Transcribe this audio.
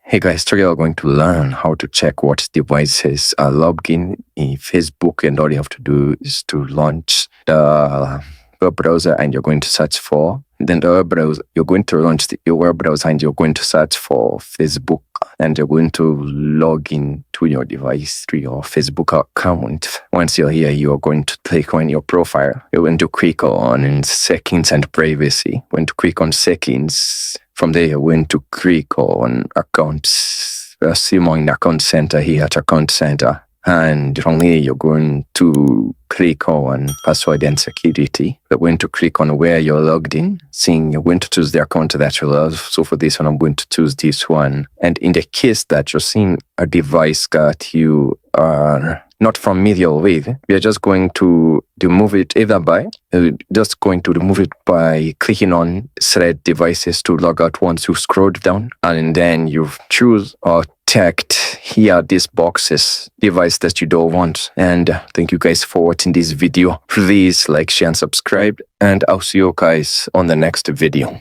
Hey guys, today we're going to learn how to check what devices are logged in Facebook, and all you have to do is to launch the web browser and you're going to search for, then the web browser, you're going to launch your web browser and you're going to search for Facebook, and you're going to log in to your device through your Facebook account. Once you're here, you're going to click on your profile. You're going to click on settings and privacy. You're going to click on settings. From there, you're going to click on accounts. Simon account center here at account center. And from here, you're going to click on password and security. You're going to click on where you're logged in. Seeing you're going to choose the account that you love. So for this one, I'm going to choose this one. And in the case that you're seeing a device that you are not familiar with, we are just going to remove it by clicking on select devices to log out once you scroll down, and then you choose or checked here these boxes, device that you don't want. And thank you guys for watching this video. Please like, share and subscribe, and I'll see you guys on the next video.